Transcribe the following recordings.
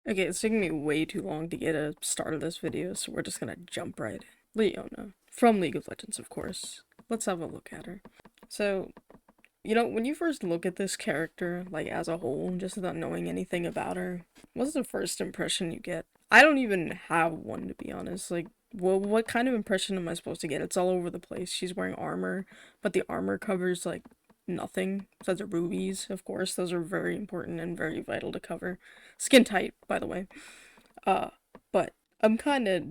Okay, it's taking me way too long to get a start of this video, so we're just gonna jump right in. Leona. From League of Legends, of course. Let's have a look at her. So, when you first look at this character, like as a whole, just without knowing anything about her, what's the first impression you get? I don't even have one, to be honest. Like, well, what kind of impression am I supposed to get? It's all over the place. She's wearing armor, but the armor covers, like, nothing. Besides the rubies, of course. Those are very important and very vital to cover. Skin tight, by the way. Uh, but I'm kind of,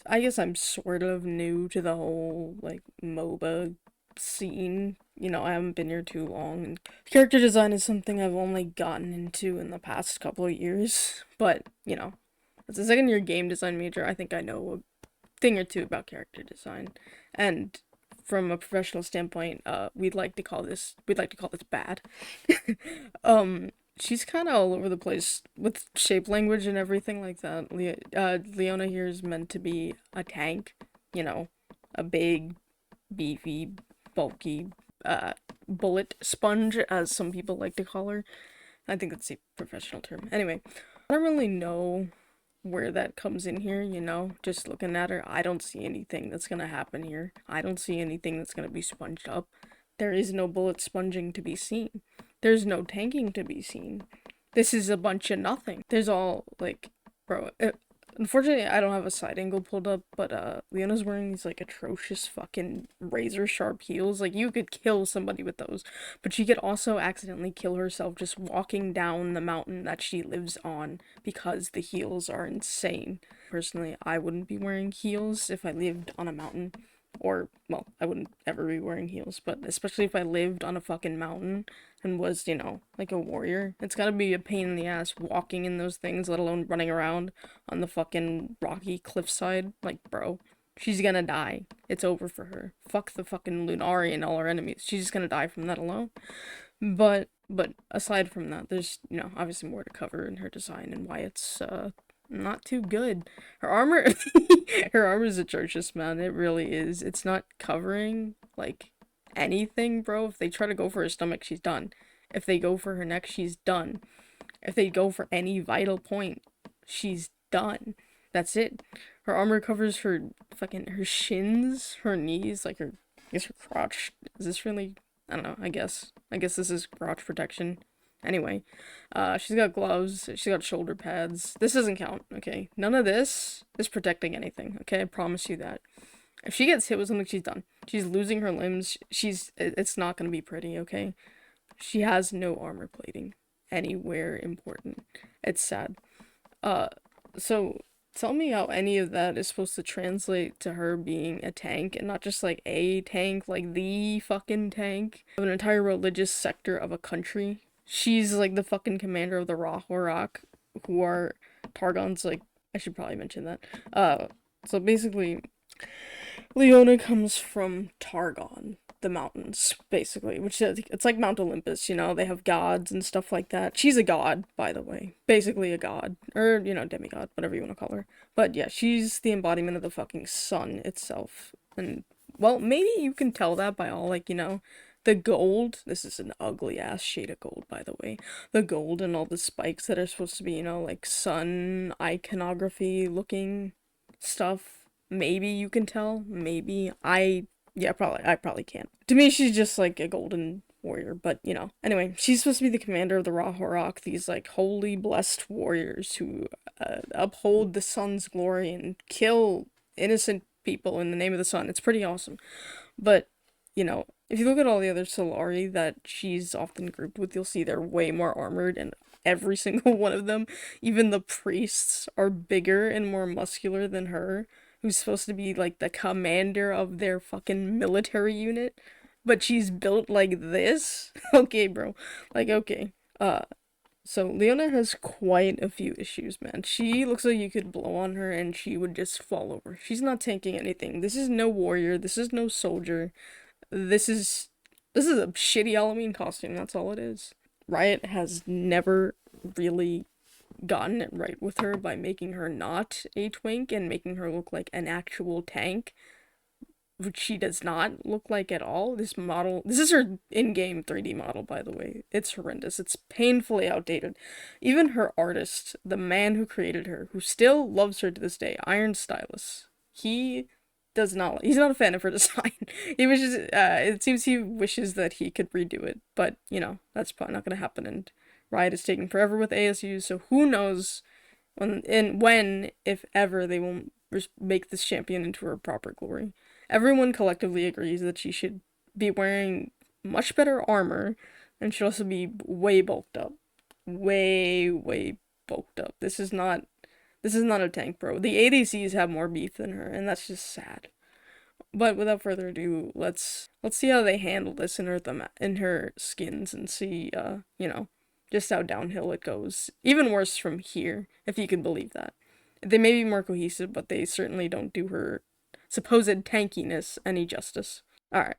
I guess I'm sort of new to the whole, like, MOBA scene. I haven't been here too long, and character design is something I've only gotten into in the past couple of years. But, as a second year game design major, I think I know a thing or two about character design. And from a professional standpoint, we'd like to call this bad. She's kind of all over the place with shape language and everything like that. Leona here is meant to be a tank, a big, beefy, bulky, bullet sponge, as some people like to call her. I think that's a professional term. Anyway, I don't really know where that comes in here, just looking at her. I don't see anything that's gonna happen here. I don't see anything that's gonna be sponged up. There is no bullet sponging to be seen. There's no tanking to be seen. This is a bunch of nothing. There's all, like, bro, unfortunately, I don't have a side angle pulled up, but, Leona's wearing these, like, atrocious fucking razor sharp heels. Like, you could kill somebody with those, but she could also accidentally kill herself just walking down the mountain that she lives on because the heels are insane. Personally, I wouldn't be wearing heels if I lived on a mountain. Or, well, I wouldn't ever be wearing heels, but especially if I lived on a fucking mountain and was, like a warrior. It's gotta be a pain in the ass walking in those things, let alone running around on the fucking rocky cliffside. Like, bro, she's gonna die. It's over for her. Fuck the fucking Lunari and all her enemies. She's just gonna die from that alone. But aside from that, there's, obviously more to cover in her design and why it's, not too good. Her armor, her armor is atrocious, man. It really is. It's not covering, like, anything, bro. If they try to go for her stomach, she's done. If they go for her neck, she's done. If they go for any vital point, she's done. That's it. Her armor covers her shins, her knees, like I guess her crotch. Is this really, I don't know, I guess this is crotch protection. Anyway, she's got gloves, she's got shoulder pads. This doesn't count, okay? None of this is protecting anything, okay? I promise you that. If she gets hit with something, she's done. She's losing her limbs. It's not gonna be pretty, okay? She has no armor plating anywhere important. It's sad. So tell me how any of that is supposed to translate to her being a tank, and not just like a tank, like the fucking tank of an entire religious sector of a country. She's like the fucking commander of the Rock, who are Targon's, like, I should probably mention that. So basically, Leona comes from Targon, the mountains, basically, which is, it's like Mount Olympus, they have gods and stuff like that. She's a god, by the way. Basically a god. Or, demigod, whatever you want to call her. But yeah, she's the embodiment of the fucking sun itself. And, well, maybe you can tell that by all, like, the gold. This is an ugly ass shade of gold, by the way. The gold and all the spikes that are supposed to be, like sun iconography looking stuff. Maybe you can tell. Maybe. Yeah, probably. I probably can't. To me, she's just like a golden warrior, but Anyway, she's supposed to be the commander of the Rahorok, these like holy blessed warriors who uphold the sun's glory and kill innocent people in the name of the sun. It's pretty awesome. But, if you look at all the other Solari that she's often grouped with, you'll see they're way more armored, and every single one of them, even the priests, are bigger and more muscular than her, who's supposed to be like the commander of their fucking military unit. But she's built like this? Okay, bro. Like, okay. So Leona has quite a few issues, man. She looks like you could blow on her and she would just fall over. She's not tanking anything. This is no warrior. This is no soldier. This is a shitty Halloween costume, that's all it is. Riot has never really gotten it right with her by making her not a twink and making her look like an actual tank. which she does not look like at all. This model, this is her in-game 3D model, by the way. It's horrendous. It's painfully outdated. Even her artist, the man who created her, who still loves her to this day, Iron Stylus, he does not, he's not a fan of her design. He wishes, it seems he wishes that he could redo it, but, you know, that's probably not gonna happen, and Riot is taking forever with ASU, so who knows when, if ever, they will make this champion into her proper glory. Everyone collectively agrees that she should be wearing much better armor and should also be way bulked up. Way bulked up. This is not a tank, bro. The ADCs have more beef than her, and that's just sad. But without further ado, let's see how they handle this in her skins, and see you know, just how downhill it goes. Even worse from here, if you can believe that. They may be more cohesive, but they certainly don't do her supposed tankiness any justice. Alright,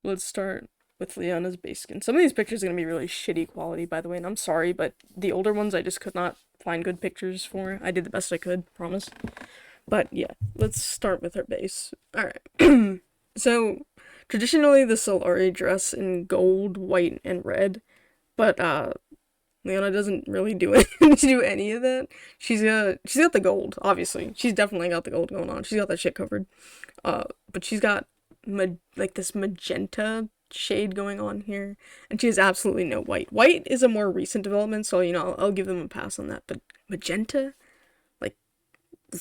let's start with Leona's base skin. Some of these pictures are going to be really shitty quality, by the way, and I'm sorry, but the older ones I just could not find good pictures for. I did the best I could, promise. But yeah, let's start with her base. Alright. So, traditionally the Solari dress in gold, white, and red, but Leona doesn't really do any of that. She's got the gold, obviously. She's definitely got the gold going on. She's got that shit covered. But she's got like this magenta shade going on here, and she has absolutely no white. White is a more recent development, so you know, I'll give them a pass on that. But magenta, like,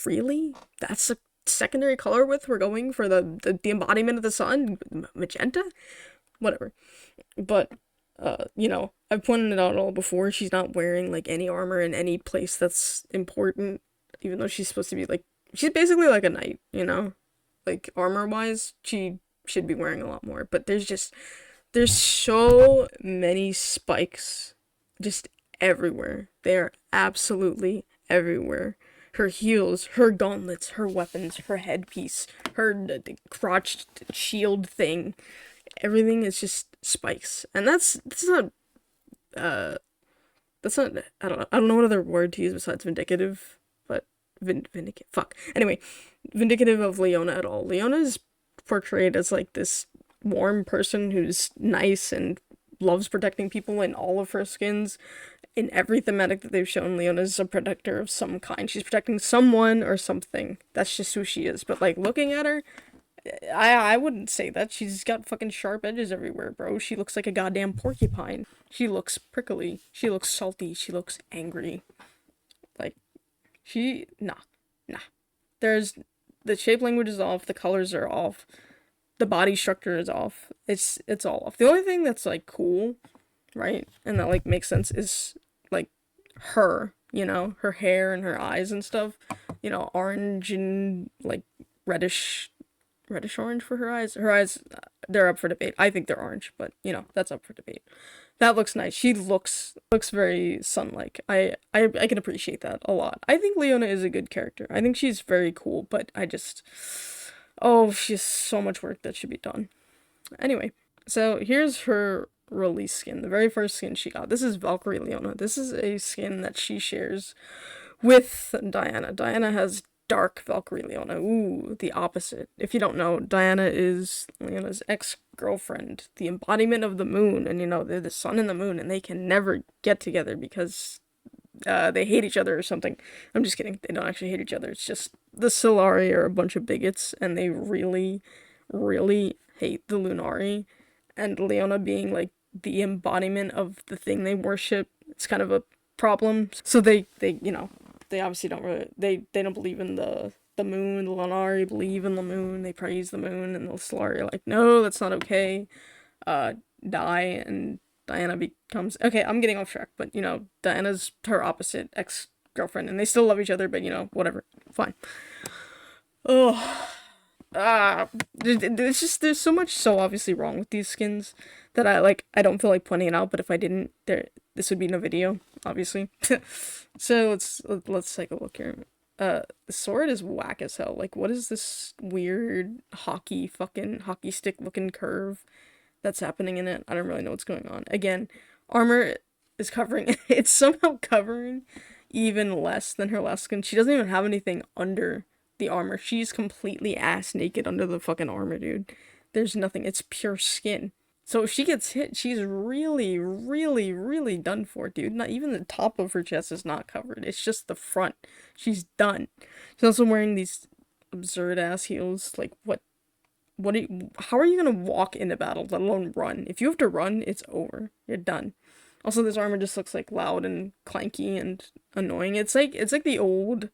really? That's the secondary color width we're going for the embodiment of the sun? Magenta? Whatever. But you know, I've pointed it out all before, she's not wearing, like, any armor in any place that's important, even though she's supposed to be, like, she's basically like a knight, you know? Like, armor-wise, she should be wearing a lot more, but there's so many spikes just everywhere. They are absolutely everywhere. Her heels, her gauntlets, her weapons, her headpiece, her the crotched shield thing, everything is just spikes, and that's not I don't know what other word to use besides vindicative, but vindicate, fuck. Anyway, vindicative of Leona at all. Leona is portrayed as like this warm person who's nice and loves protecting people in all of her skins. In every thematic that they've shown, Leona is a protector of some kind. She's protecting someone or something. That's just who she is. But like, looking at her, I wouldn't say that. She's got fucking sharp edges everywhere, bro. She looks like a goddamn porcupine. She looks prickly. She looks salty. She looks angry. Like, nah. There's, the shape language is off, the colors are off, the body structure is off. It's all off. The only thing that's, like, cool, right, and that, like, makes sense is, like, her, you know, her hair and her eyes and stuff. You know, orange and, like, reddish orange for her eyes. Her eyes, they're up for debate. I think they're orange, but, you know, that's up for debate. That looks nice. She looks very sun-like. I can appreciate that a lot. I think Leona is a good character. I think she's very cool, but she has so much work that should be done. Anyway, so here's her release skin. The very first skin she got. This is Valkyrie Leona. This is a skin that she shares with Diana. Diana has dark Valkyrie Leona. Ooh, the opposite. If you don't know, Diana is Leona's ex-girlfriend, the embodiment of the moon, and you know, they're the sun and the moon, and they can never get together because they hate each other or something. I'm just kidding. They don't actually hate each other. It's just the Solari are a bunch of bigots, and they really, really hate the Lunari, and Leona being like the embodiment of the thing they worship, it's kind of a problem. So they you know, they obviously don't really, they don't believe in the moon. The Lunari believe in the moon, they praise the moon, and the Solari are like, no, that's not okay. And Diana becomes, okay, I'm getting off track, but you know, Diana's her opposite ex-girlfriend, and they still love each other, but you know, whatever, fine. There's so much so obviously wrong with these skins that I don't feel like pointing it out, but if I didn't, this would be no video, obviously. So let's take a look here. The sword is whack as hell. Like, what is this weird hockey stick looking curve that's happening in it? I don't really know what's going on. Again, armor is covering, it's somehow covering even less than her last skin. She doesn't even have anything under the armor. She's completely ass naked under the fucking armor, dude. There's nothing. It's pure skin. So if she gets hit, she's really, really, really done for, dude. Not even the top of her chest is not covered. It's just the front. She's done. She's also wearing these absurd ass heels. Like, how are you gonna walk into battle, let alone run? If you have to run, it's over. You're done. Also, this armor just looks like loud and clanky and annoying. It's like the old,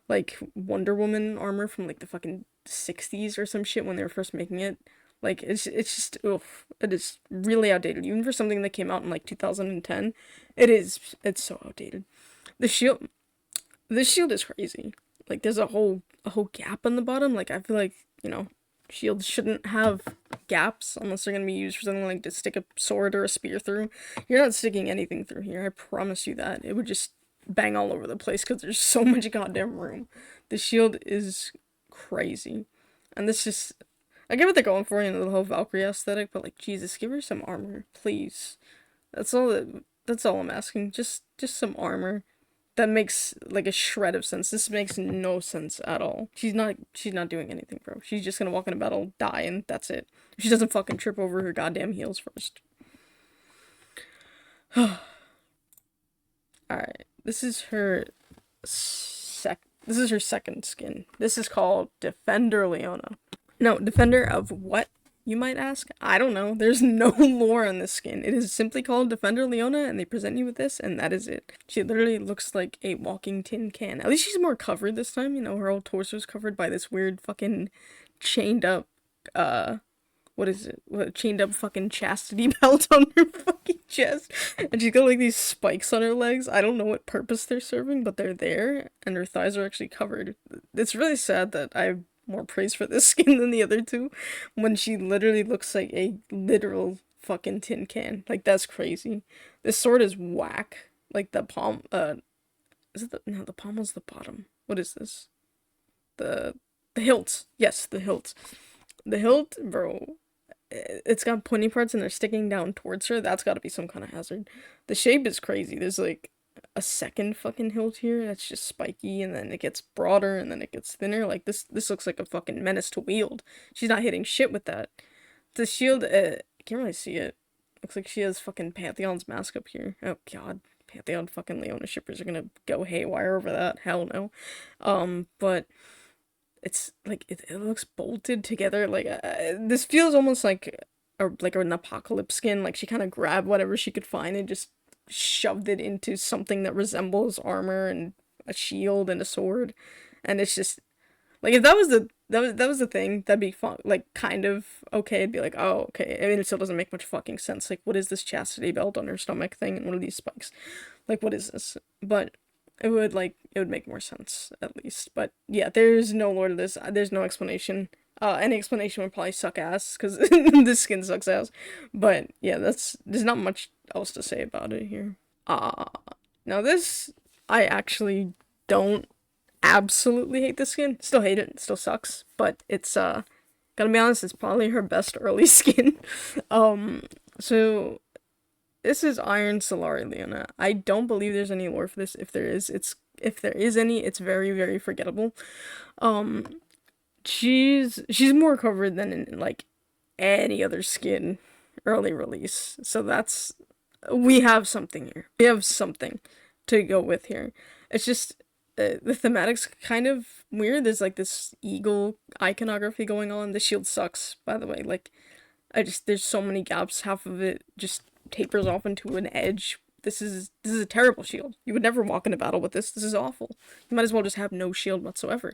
like, Wonder Woman armor from like the fucking 60s or some shit when they were first making it. Like, it's just, oof. It is really outdated. Even for something that came out in like 2010, it's so outdated. The shield, this shield is crazy. Like, there's a whole gap on the bottom. Like, I feel like, shields shouldn't have gaps unless they're gonna be used for something like to stick a sword or a spear through. You're not sticking anything through here, I promise you that. It would just bang all over the place because there's so much goddamn room. The shield is crazy. And this just, I get what they're going for, the whole Valkyrie aesthetic, but like, Jesus, give her some armor, please. That's all I'm asking. Just some armor that makes like a shred of sense. This makes no sense at all. She's not doing anything, bro. She's just gonna walk in a battle, die, and that's it. If she doesn't fucking trip over her goddamn heels first. Alright. This is her second skin. This is called Defender Leona. No, Defender of what, you might ask? I don't know. There's no lore on this skin. It is simply called Defender Leona, and they present you with this, and that is it. She literally looks like a walking tin can. At least she's more covered this time. Her whole torso is covered by this weird fucking chained up, what is it? Chained up fucking chastity belt on her fucking chest. And she's got like these spikes on her legs. I don't know what purpose they're serving, but they're there, and her thighs are actually covered. It's really sad that I more praise for this skin than the other two, when she literally looks like a literal fucking tin can. Like, that's crazy. This sword is whack. Like, the palm, is it no, the palm was the bottom. What is this? The hilt. Yes, the hilt. The hilt, bro, it's got pointy parts and they're sticking down towards her. That's gotta be some kind of hazard. The shape is crazy. There's like a second fucking hilt here that's just spiky, and then it gets broader, and then it gets thinner. Like, this looks like a fucking menace to wield. She's not hitting shit with that. The shield, I can't really see it. Looks like she has fucking Pantheon's mask up here. Oh god, Pantheon fucking Leona shippers are gonna go haywire over that. Hell no. But it's like, it looks bolted together. Like, this feels almost like an apocalypse skin. Like, she kind of grabbed whatever she could find and just shoved it into something that resembles armor and a shield and a sword, and it's just like, if that was the thing, that'd be fun, like, kind of okay. It'd be like, oh, okay. I mean, it still doesn't make much fucking sense. Like, what is this chastity belt on her stomach thing, and what are these spikes? Like, what is this? But it would make more sense, at least. But yeah, there's no lore to this. There's no explanation. Any explanation would probably suck ass, because this skin sucks ass. But yeah, there's not much else to say about it here. Now this, I actually don't absolutely hate this skin. Still hate it. It still sucks. But it's, gotta be honest, it's probably her best early skin. So this is Iron Solari Leona. I don't believe there's any lore for this. If there is any, it's very, very forgettable. She's more covered than in like any other skin early release. So we have something here. We have something to go with here. It's just the thematic's kind of weird. There's like this eagle iconography going on. The shield sucks, by the way. Like, there's so many gaps. Half of it just tapers off into an edge. This is a terrible shield. You would never walk into battle with this. This is awful. You might as well just have no shield whatsoever.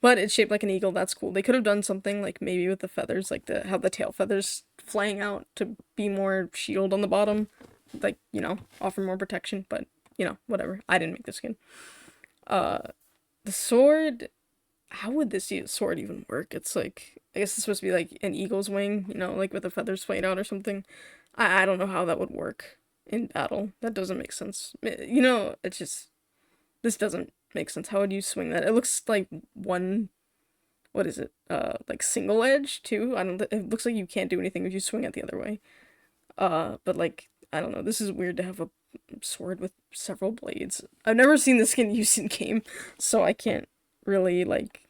But it's shaped like an eagle. That's cool. They could have done something like maybe with the feathers, like how the tail feathers flying out to be more shield on the bottom, like, offer more protection. But whatever. I didn't make the skin. The sword. How would this sword even work? It's like, I guess it's supposed to be like an eagle's wing, like with the feathers flayed out or something. I don't know how that would work in battle. That doesn't make sense. It's just, this doesn't make sense. How would you swing that? It looks like one, what is it? Like single edge too. It looks like you can't do anything if you swing it the other way. But like, I don't know. This is weird to have a sword with several blades. I've never seen this skin used in game, so I can't really like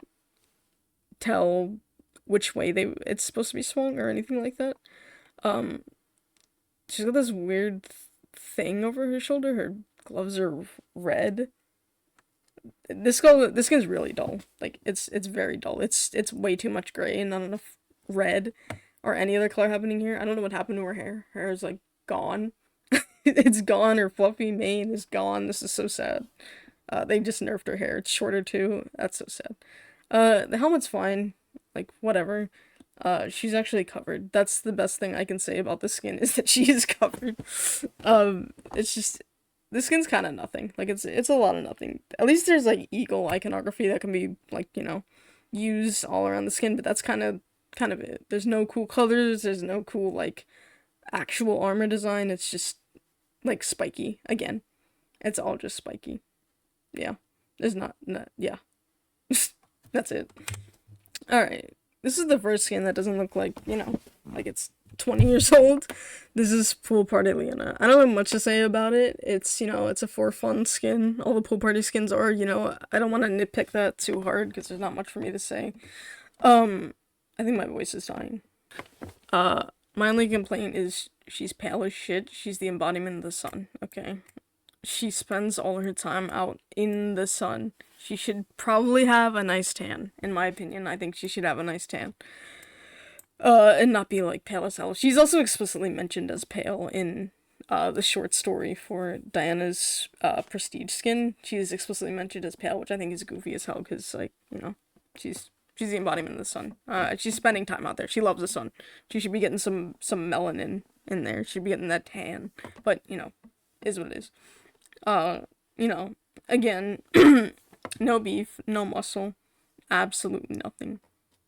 tell which way it's supposed to be swung or anything like that. Um, she's got this weird thing over her shoulder. Her gloves are red. This skin's really dull. Like it's very dull. It's way too much gray and not enough red or any other color happening here. I don't know what happened to her hair. Her hair is like gone. It's gone. Her fluffy mane is gone. This is so sad. They just nerfed her hair. It's shorter too. That's so sad. The helmet's fine. Like whatever. She's actually covered. That's the best thing I can say about the skin is that she is covered. It's just this skin's kind of nothing. Like it's a lot of nothing. At least there's like eagle iconography that can be like used all around the skin, but that's kind of it. There's no cool colors. There's no cool like actual armor design. It's just like spiky again. It's all just spiky. Yeah. There's not yeah. That's it. All right. This is the first skin that doesn't look like, like it's 20 years old. This is Pool Party Leona. I don't have much to say about it. It's, it's a for fun skin. All the Pool Party skins are, I don't want to nitpick that too hard because there's not much for me to say. I think my voice is dying. My only complaint is she's pale as shit. She's the embodiment of the sun, okay? She spends all her time out in the sun. She should probably have a nice tan, in my opinion. I think she should have a nice tan. And not be like pale as hell. She's also explicitly mentioned as pale in the short story for Diana's prestige skin. She is explicitly mentioned as pale, which I think is goofy as hell because, like, she's the embodiment of the sun. She's spending time out there. She loves the sun. She should be getting some melanin in there. She'd be getting that tan. But, is what it is. Again, no beef, no muscle, absolutely nothing.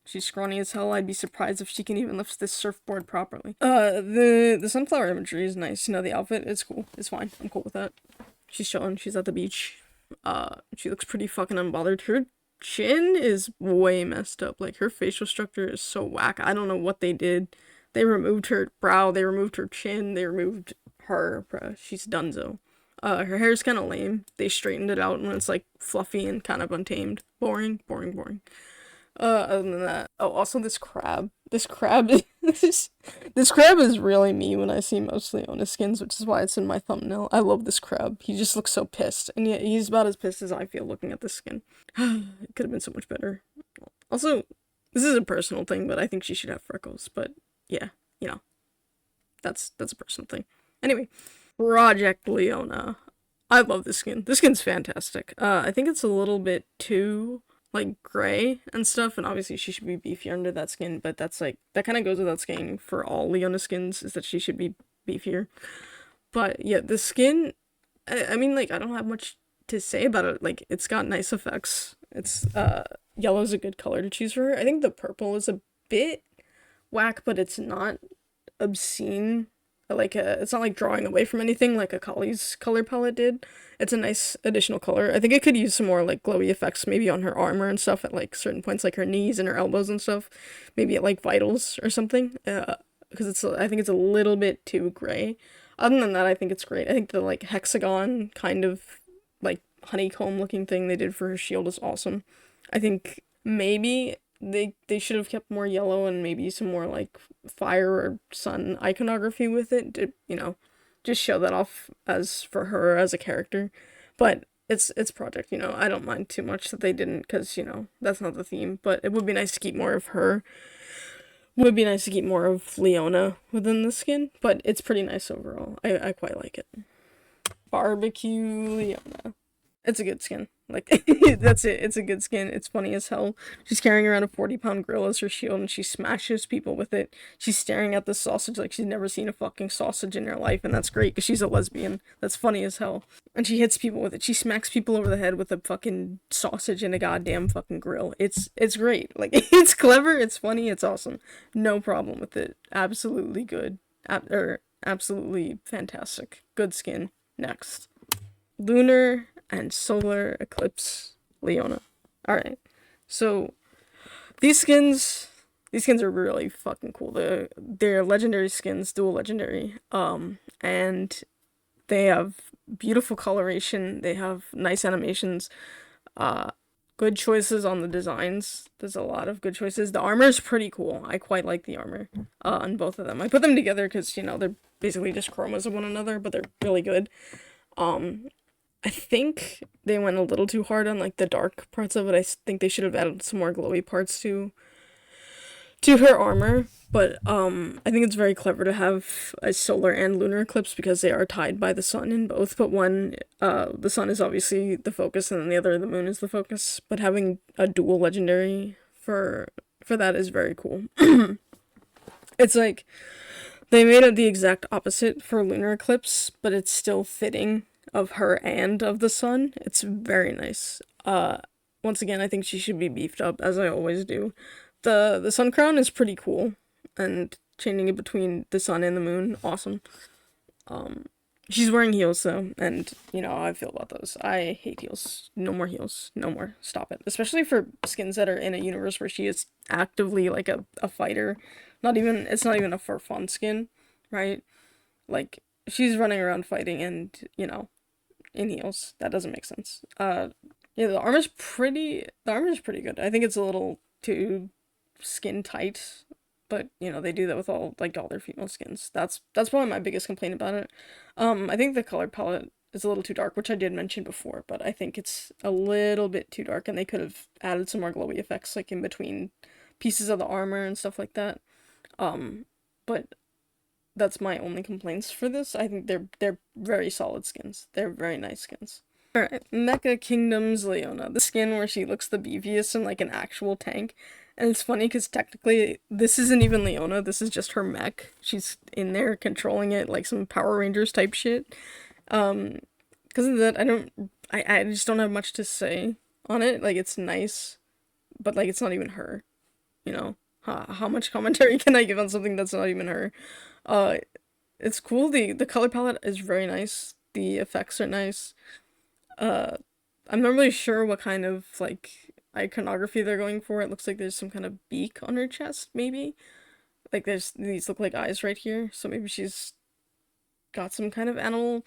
She's scrawny as hell. I'd be surprised if she can even lift this surfboard properly. The sunflower imagery is nice. The outfit, it's cool. It's fine. I'm cool with that. She's chilling. She's at the beach. She looks pretty fucking unbothered. Her chin is way messed up. Like, her facial structure is so whack. I don't know what they did. They removed her brow. They removed her chin. They removed her. She's donezo. Her hair's kind of lame. They straightened it out and it's like fluffy and kind of untamed. Boring. Other than that, oh, also this crab. This crab is really me when I see most Leona skins, which is why it's in my thumbnail. I love this crab. He just looks so pissed, and yet he's about as pissed as I feel looking at this skin. It could have been so much better. Also, this is a personal thing, but I think she should have freckles. But yeah, that's a personal thing. Anyway. Project Leona. I love this skin. This skin's fantastic. I think it's a little bit too, like, gray and stuff, and obviously she should be beefier under that skin, but that's, like, that kind of goes without saying for all Leona skins, is that she should be beefier. But, yeah, the skin, I mean, like, I don't have much to say about it. Like, it's got nice effects. It's, yellow's a good color to choose for her. I think the purple is a bit whack, but it's not obscene. Like, it's not like drawing away from anything like Akali's color palette did. It's a nice additional color. I think it could use some more, like, glowy effects maybe on her armor and stuff at, like, certain points, like her knees and her elbows and stuff. Maybe at, like, vitals or something. Because I think it's a little bit too gray. Other than that, I think it's great. I think the, like, hexagon kind of, like, honeycomb looking thing they did for her shield is awesome. I think maybe they should have kept more yellow and maybe some more, like, fire or sun iconography with it to, just show that off as for her as a character. But it's project, I don't mind too much that they didn't, because, that's not the theme. But it would be nice to keep more of her. Would be nice to keep more of Leona within the skin, but it's pretty nice overall. I quite like it. Barbecue Leona. It's a good skin. Like, that's it. It's a good skin. It's funny as hell. She's carrying around a 40-pound grill as her shield, and she smashes people with it. She's staring at the sausage like she's never seen a fucking sausage in her life, and that's great, because she's a lesbian. That's funny as hell. And she hits people with it. She smacks people over the head with a fucking sausage in a goddamn fucking grill. It's great. Like, it's clever, it's funny, it's awesome. No problem with it. Absolutely good. Absolutely fantastic. Good skin. Next. Lunar and Solar Eclipse Leona. Alright, so these skins are really fucking cool. They're legendary skins, dual legendary, and they have beautiful coloration, they have nice animations, good choices on the designs. There's a lot of good choices. The armor is pretty cool. I quite like the armor on both of them. I put them together because, they're basically just chromas of one another, but they're really good. I think they went a little too hard on like the dark parts of it. I think they should have added some more glowy parts to her armor. But I think it's very clever to have a solar and lunar eclipse because they are tied by the sun in both. But one, the sun is obviously the focus, and then the other, the moon, is the focus. But having a dual legendary for that is very cool. It's like they made it the exact opposite for lunar eclipse, but it's still fitting of her and of the sun. It's very nice. Once again, I think she should be beefed up, as I always do. The sun crown is pretty cool, and changing it between the sun and the moon, awesome. She's wearing heels though, and you know how I feel about those. I hate heels. No more heels. No more. Stop it. Especially for skins that are in a universe where she is actively like a fighter. It's not even a for fun skin, right? Like she's running around fighting and, in heels. That doesn't make sense. Yeah, the armor's pretty good. I think it's a little too skin tight, but they do that with all their female skins. That's probably my biggest complaint about it. I think the color palette is a little too dark, which I did mention before, but I think it's a little bit too dark, and they could have added some more glowy effects like in between pieces of the armor and stuff like that. But that's my only complaints for this. I think they're very solid skins. They're very nice skins. Alright, Mecha Kingdom's Leona. The skin where she looks the beefiest in like an actual tank. And it's funny because technically this isn't even Leona, this is just her mech. She's in there controlling it like some Power Rangers type shit. Because of that, I just don't have much to say on it. Like, it's nice, but like it's not even her, you know? How much commentary can I give on something that's not even her? Uh, it's cool. The color palette is very nice. The effects are nice. Uh, I'm not really sure what kind of like iconography they're going for. It looks like there's some kind of beak on her chest, maybe. Like these look like eyes right here, so maybe she's got some kind of animal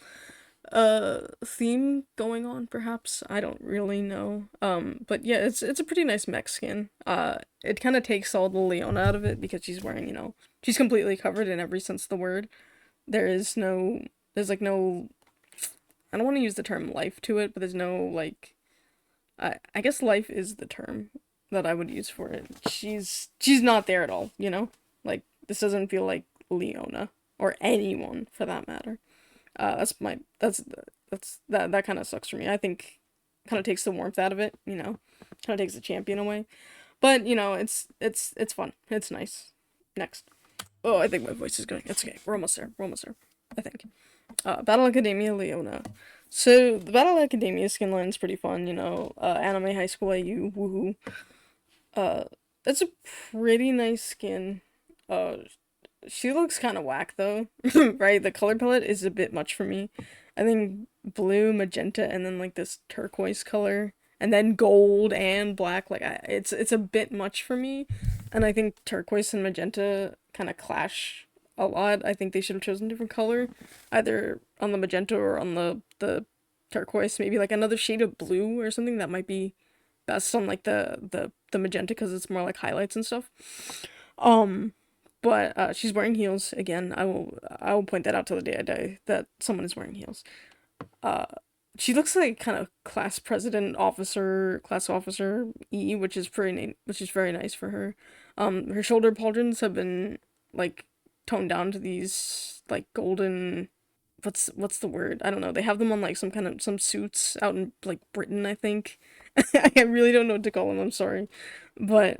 theme going on, perhaps. I don't really know. But yeah, it's a pretty nice mech skin. It kind of takes all the Leona out of it because she's wearing, she's completely covered in every sense of the word. There's like no, I don't want to use the term life to it, but there's no like, I guess life is the term that I would use for it. She's not there at all, Like, this doesn't feel like Leona or anyone for that matter. That kind of sucks for me. I think kind of takes the warmth out of it, kind of takes the champion away. But, it's fun. It's nice. Next. Oh, I think my voice is going. It's okay. We're almost there. I think. Battle Academia Leona. So, the Battle Academia skin line is pretty fun, Anime High School AU, woohoo. It's a pretty nice skin. She looks kind of whack though, right? The color palette is a bit much for me. I think blue, magenta, and then like this turquoise color, and then gold and black. Like it's a bit much for me, and I think turquoise and magenta kind of clash a lot. I think they should have chosen a different color, either on the magenta or on the turquoise. Maybe like another shade of blue or something that might be best on like the magenta because it's more like highlights and stuff. But she's wearing heels again. I will point that out till the day I die that someone is wearing heels. She looks like kind of class officer E, which is which is very nice for her. Her shoulder pauldrons have been like toned down to these like golden. What's the word? I don't know. They have them on like some suits out in like Britain, I think. I really don't know what to call them. I'm sorry, but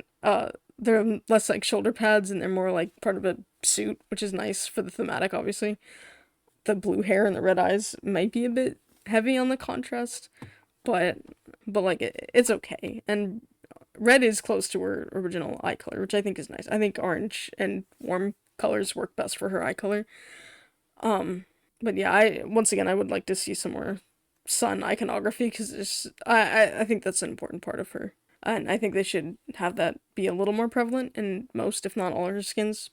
they're less like shoulder pads and they're more like part of a suit, which is nice for the thematic, obviously. The blue hair and the red eyes might be a bit heavy on the contrast, but like it's okay. And red is close to her original eye color, which I think is nice. I think orange and warm colors work best for her eye color. But yeah, once again I would like to see some more sun iconography because I think that's an important part of her. And I think they should have that be a little more prevalent in most, if not all, her skins.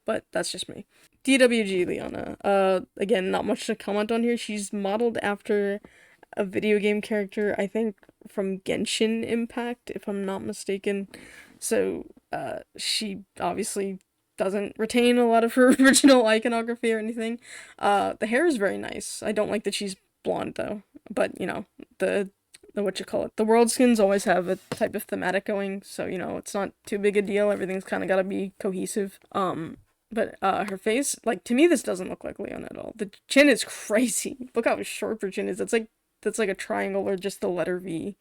But that's just me. DWG Leona. Again, not much to comment on here. She's modeled after a video game character, I think from Genshin Impact, if I'm not mistaken. So, she obviously doesn't retain a lot of her original iconography or anything. The hair is very nice. I don't like that she's blonde though, but the what you call it, the world skins always have a type of thematic going, so it's not too big a deal. Everything's kind of got to be cohesive. But her face, like to me, this doesn't look like Leona at all. The chin is crazy. Look how short her chin is. That's like a triangle or just the letter V.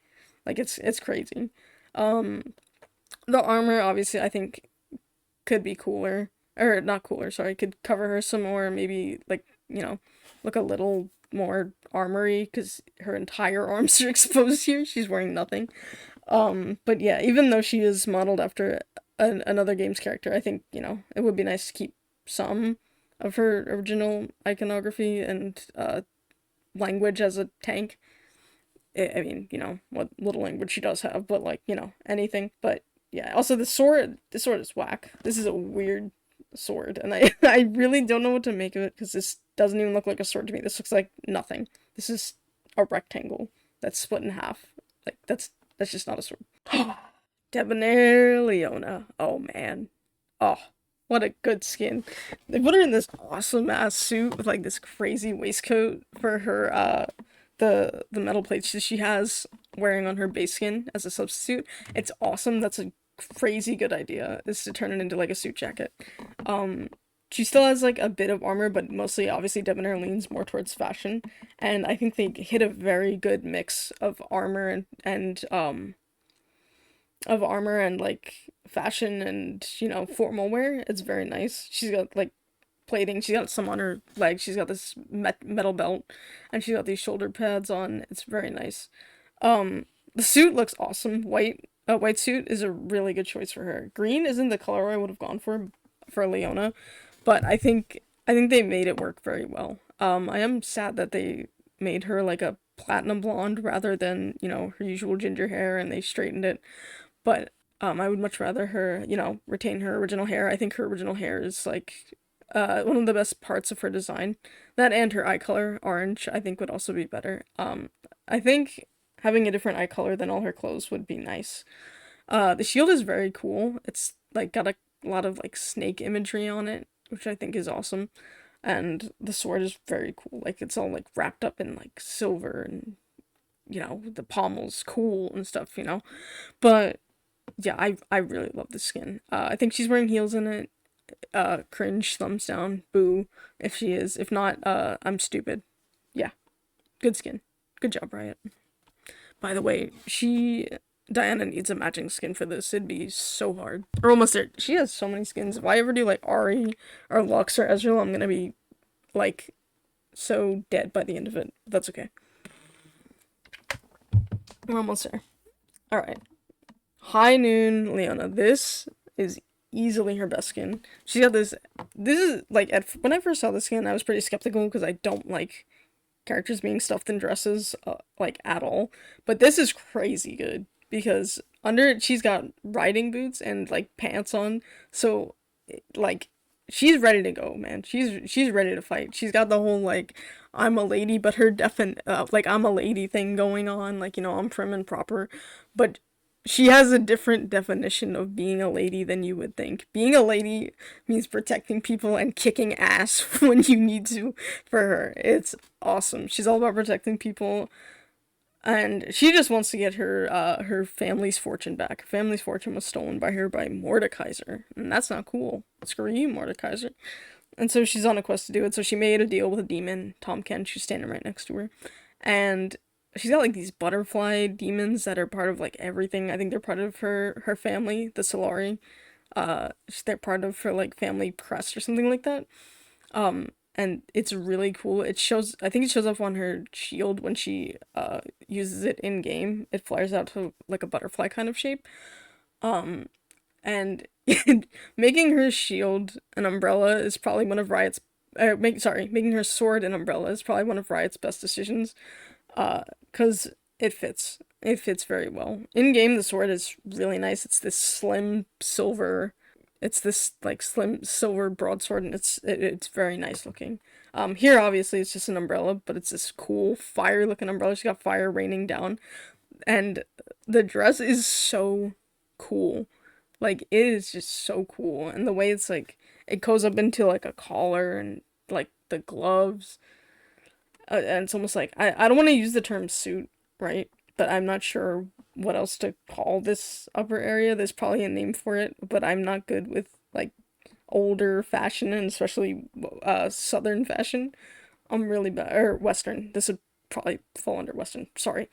Like it's crazy. Um, the armor obviously I think could be cooler, or not cooler. Sorry, could cover her some more. Maybe like look a little more armory because her entire arms are exposed here. She's wearing nothing. But yeah, even though she is modeled after another game's character, I think, it would be nice to keep some of her original iconography and language as a tank. I mean, what little language she does have, but like, anything. But yeah, also the sword is whack. This is a weird sword, and I I really don't know what to make of it because this doesn't even look like a sword to me. This looks like nothing. This is a rectangle that's split in half. Like that's just not a sword. Debonair Leona. Oh man. Oh, what a good skin. They put her in this awesome ass suit with like this crazy waistcoat for her the metal plates that she has wearing on her base skin as a substitute. It's awesome. That's a crazy good idea, is to turn it into like a suit jacket. Um she still has like a bit of armor, but mostly obviously Debonair leans more towards fashion. And I think they hit a very good mix of armor and like fashion and formal wear. It's very nice. She's got like plating. She's got some on her legs. She's got this metal belt, and she's got these shoulder pads on. It's very nice. The suit looks awesome. A white suit is a really good choice for her. Green isn't the color I would have gone for Leona, but I think they made it work very well. I am sad that they made her like a platinum blonde rather than her usual ginger hair, and they straightened it. But I would much rather her, retain her original hair. I think her original hair is like one of the best parts of her design. That and her eye color, orange, I think would also be better. I think having a different eye color than all her clothes would be nice. The shield is very cool. It's like got a lot of like snake imagery on it, which I think is awesome. And the sword is very cool. Like it's all like wrapped up in like silver and the pommel's cool and stuff. But yeah, I really love the skin. I think she's wearing heels in it. Cringe, thumbs down, boo, if she is. If not, I'm stupid. Yeah, good skin. Good job, Riot. By the way, Diana needs a matching skin for this. It'd be so hard. Or almost there. She has so many skins. If I ever do like Ari or Lux or Ezreal, I'm gonna be like so dead by the end of it. That's okay. We're almost there. Alright. High Noon Leona. This is easily her best skin. She got this. This is like when I first saw the skin, I was pretty skeptical because I don't like characters being stuffed in dresses like at all. But this is crazy good because under it she's got riding boots and like pants on. So like she's ready to go, man. She's ready to fight. She's got the whole like I'm a lady, but her like I'm a lady thing going on. Like I'm prim and proper, but she has a different definition of being a lady than you would think. Being a lady means protecting people and kicking ass when you need to for her. It's awesome. She's all about protecting people, and she just wants to get her family's fortune back. Her family's fortune was stolen by her by Mordekaiser, and that's not cool. Screw you, Mordekaiser. And so she's on a quest to do it. So she made a deal with a demon, Tom Kent, who's standing right next to her, and she's got like these butterfly demons that are part of like everything. I think they're part of her family, the Solari. They're part of her like family crest or something like that. And it's really cool. I think it shows up on her shield when she uses it in game. It flares out to like a butterfly kind of shape. Um, and making her shield an umbrella is probably one of Riot's. Making her sword an umbrella is probably one of Riot's best decisions. Cause it fits. It fits very well. In game, the sword is really nice. It's this slim silver. It's this like slim silver broadsword, and it's very nice looking. Here obviously it's just an umbrella, but it's this cool fire looking umbrella. She's got fire raining down, and the dress is so cool. Like it is just so cool, and the way it's like it goes up into like a collar and like the gloves, and it's almost like I don't want to use the term suit, right? But I'm not sure what else to call this upper area. There's probably a name for it, but I'm not good with like older fashion and especially southern fashion. I'm really bad, or western. This would probably fall under western. Sorry.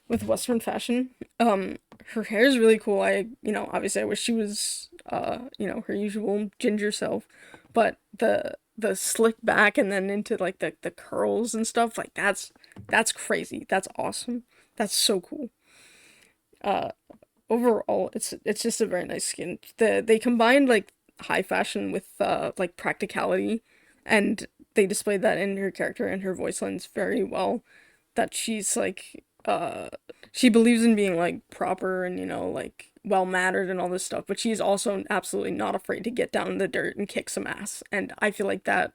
With western fashion, her hair is really cool. Obviously I wish she was her usual ginger self, but the slick back and then into like the curls and stuff, like that's crazy. That's awesome. That's so cool. Uh Overall, it's just a very nice skin. They combined like high fashion with like practicality, and they displayed that in her character and her voice lines very well. That she's like she believes in being like proper and like well mannered and all this stuff, but she's also absolutely not afraid to get down in the dirt and kick some ass. And I feel like that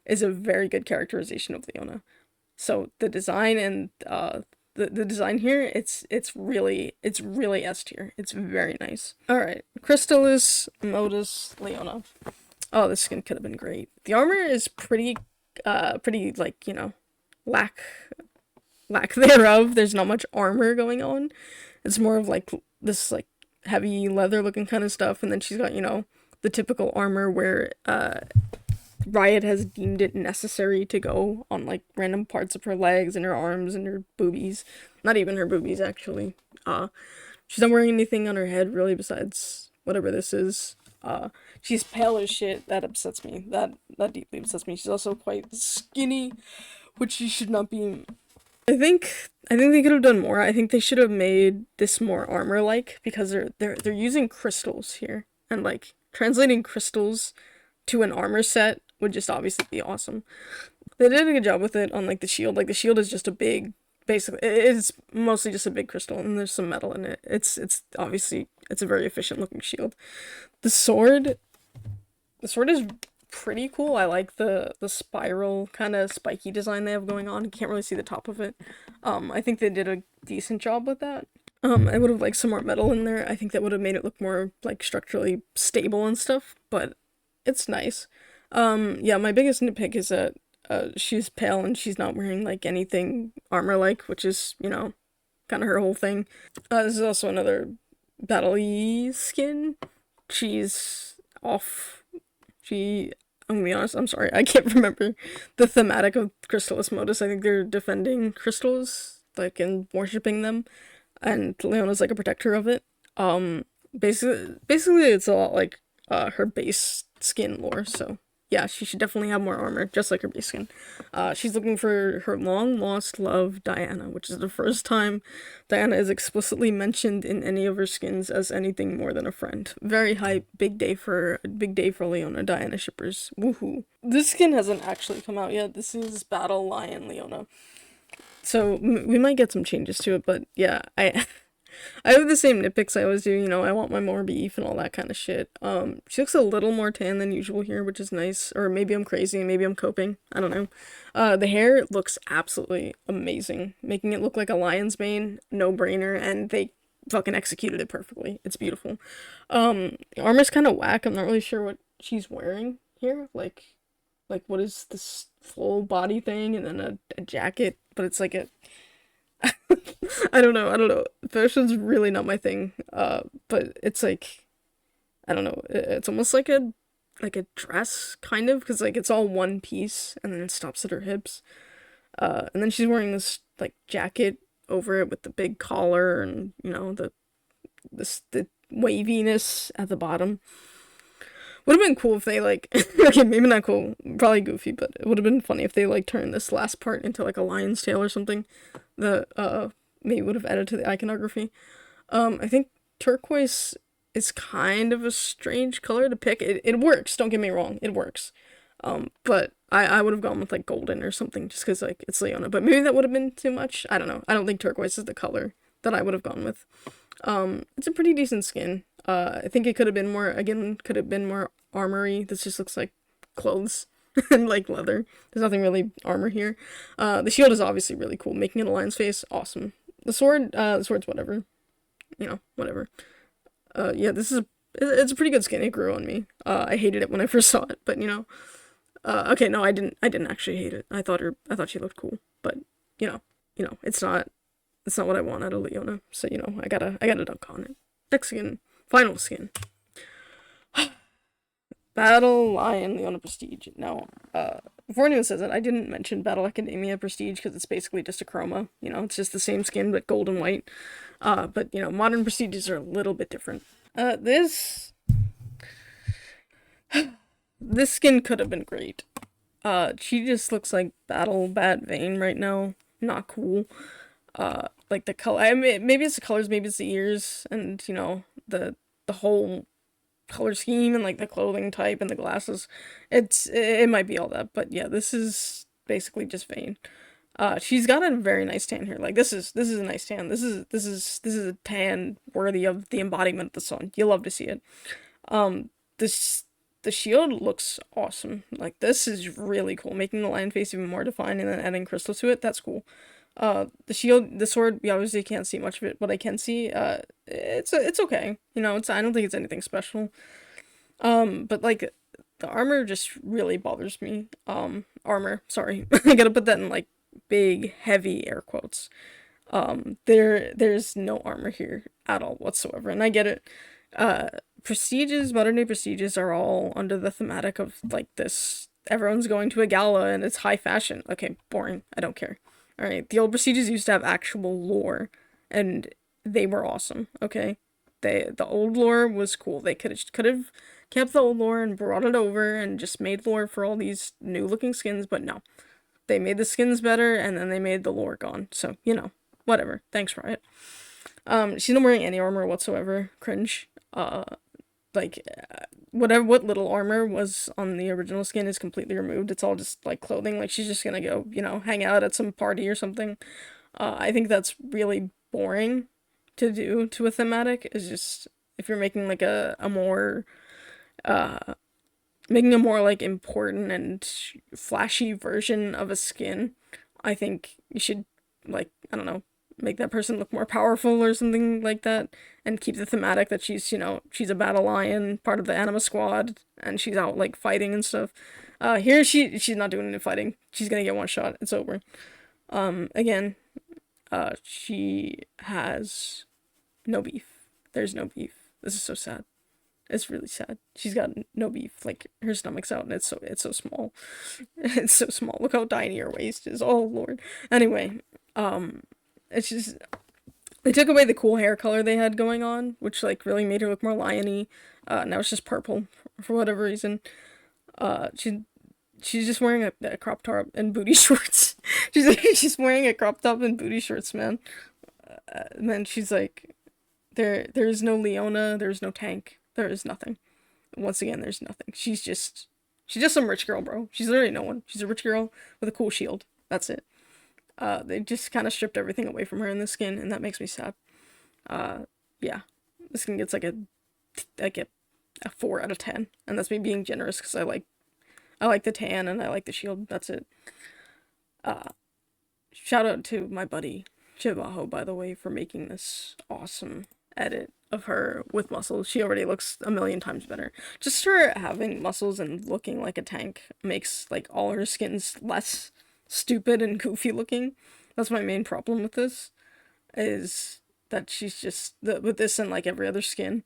is a very good characterization of Leona. So the design and the design here, it's really S tier. It's very nice. All right, Crystalis, Modus, Leona. Oh, this skin could have been great. The armor is pretty like lack lack thereof. There's not much armor going on. It's more of like this like heavy leather looking kind of stuff, and then she's got the typical armor where Riot has deemed it necessary to go on like random parts of her legs and her arms and her boobies. Not even her boobies actually. She's not wearing anything on her head really besides whatever this is. She's pale as shit. That upsets me. That deeply upsets me. She's also quite skinny, which she should not be. I think they could have done more. I think they should have made this more armor like because they're using crystals here, and like translating crystals to an armor set would just obviously be awesome. They did a good job with it on like the shield. Like the shield is just a big, basically it's mostly just a big crystal and there's some metal in it. It's obviously it's a very efficient looking shield. The sword the sword is pretty cool. I like the spiral kind of spiky design they have going on. You can't really see the top of it. I think they did a decent job with that. I would have liked some more metal in there. I think that would have made it look more like structurally stable and stuff, but it's nice. Yeah, my biggest nitpick is that she's pale and she's not wearing like anything armor like, which is, kind of her whole thing. This is also another battle-y skin. She's off. I'm gonna be honest, I'm sorry, I can't remember the thematic of Crystalis Modus. I think they're defending crystals, like, and worshipping them, and Leona's like a protector of it. Basically, it's a lot like her base skin lore. So yeah, she should definitely have more armor, just like her base skin. She's looking for her long lost love, Diana, which is the first time Diana is explicitly mentioned in any of her skins as anything more than a friend. Very hype, big day for Leona. Diana shippers, woohoo! This skin hasn't actually come out yet. This is Battle Lion Leona. So we might get some changes to it, but yeah, I have the same nitpicks I always do, I want my more beef and all that kind of shit. She looks a little more tan than usual here, which is nice. Or maybe I'm crazy, maybe I'm coping. I don't know. The hair looks absolutely amazing. Making it look like a lion's mane, no brainer, and they fucking executed it perfectly. It's beautiful. The armor's kind of whack. I'm not really sure what she's wearing here. Like what is this full body thing and then a jacket, but it's like a I don't know. Fashion's really not my thing. But it's like I don't know. It's almost like a dress kind of because like it's all one piece and then it stops at her hips. And then she's wearing this like jacket over it with the big collar and the waviness at the bottom. Would have been cool if they like okay, maybe not cool, probably goofy, but it would have been funny if they like turned this last part into like a lion's tail or something. The maybe would have added to the iconography. I think turquoise is kind of a strange color to pick. It works, don't get me wrong, it works. But I would have gone with like golden or something just because like it's Leona. But maybe that would have been too much. I don't know. I don't think turquoise is the color that I would have gone with. It's a pretty decent skin. I think it could have been more armory. This just looks like clothes. and like leather. There's nothing really armor here. The shield is obviously really cool. Making it a lion's face, awesome. The sword's whatever. Whatever. Yeah, it's a pretty good skin. It grew on me. I hated it when I first saw it, but okay, no, I didn't actually hate it. I thought she looked cool, but you know, it's not what I want out of Leona. So I gotta dunk on it. Next skin, final skin. Battle Lion Leona Prestige. Now, before anyone says it, I didn't mention Battle Academia Prestige because it's basically just a chroma. It's just the same skin but gold and white. But modern Prestiges are a little bit different. This skin could have been great. She just looks like Battle Bat Vayne right now. Not cool. Like the color. I mean, maybe it's the colors, maybe it's the ears, and the whole color scheme and like the clothing type and the glasses. It might be all that, but yeah, this is basically just Vayne. She's got a very nice tan here. Like this is a nice tan. This is a tan worthy of the embodiment of the sun. You love to see it. The shield looks awesome. Like this is really cool. Making the lion face even more defined and then adding crystal to it. That's cool. The sword, we obviously can't see much of it, but I can see, it's okay. I don't think it's anything special. But like, the armor just really bothers me. Armor, sorry. I gotta put that in like big, heavy air quotes. There's no armor here at all whatsoever, and I get it. Modern day prestiges are all under the thematic of like this, everyone's going to a gala and it's high fashion. Okay, boring. I don't care. Alright, the old prestiges used to have actual lore, and they were awesome, okay? The old lore was cool. They could have kept the old lore and brought it over and just made lore for all these new looking skins, but no. They made the skins better, and then they made the lore gone. So, whatever. Thanks, Riot. She's not wearing any armor whatsoever. Cringe. What little armor was on the original skin is completely removed. It's all just like clothing. Like she's just gonna go, hang out at some party or something. I think that's really boring to do to a thematic. Is just if you're making like a more making a more like important and flashy version of a skin, I think you should, like, I don't know, make that person look more powerful or something like that, and keep the thematic that she's a battle lion, part of the anima squad, and she's out like fighting and stuff. Here she's not doing any fighting. She's gonna get one shot. It's over. Again, she has no beef. There's no beef. This is so sad. It's really sad. She's got no beef. Like her stomach's out, and it's so small. It's so small. Look how tiny her waist is. Oh Lord. Anyway, it's just they took away the cool hair color they had going on, which like really made her look more liony. Now it's just purple for whatever reason. She's just wearing a crop top and booty shorts. She's wearing a crop top and booty shorts, man. And then she's like, there is no Leona. There's no tank. There is nothing. Once again, there's nothing. She's just some rich girl, bro. She's literally no one. She's a rich girl with a cool shield. That's it. They just kind of stripped everything away from her in the skin, and that makes me sad. Yeah, the skin gets like a 4 out of 10, and that's me being generous because I like the tan and I like the shield. That's it. Shout out to my buddy Chibaho, by the way, for making this awesome edit of her with muscles. She already looks a million times better. Just her having muscles and looking like a tank makes like all her skins less stupid and goofy looking. That's my main problem with this, is that she's just with this and like every other skin,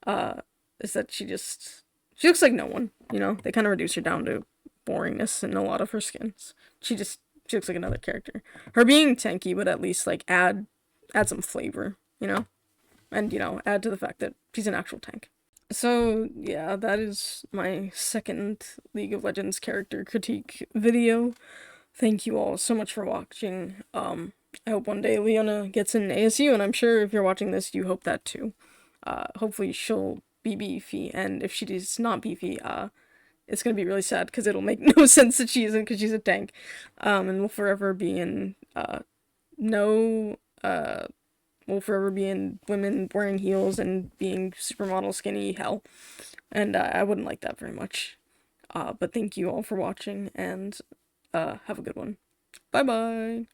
is that she looks like no one. They kind of reduce her down to boringness in a lot of her skins. She looks like another character. Her being tanky would at least like add some flavor, and add to the fact that she's an actual tank. So yeah, that is my second League of Legends character critique video. Thank you all so much for watching. I hope one day Leona gets in ASU, and I'm sure if you're watching this, you hope that too. Hopefully she'll be beefy, and if she is not beefy, it's gonna be really sad, because it'll make no sense that she isn't, because she's a tank. And will forever be in, will forever be in women wearing heels and being supermodel skinny hell. And I wouldn't like that very much. But thank you all for watching, and have a good one. Bye bye.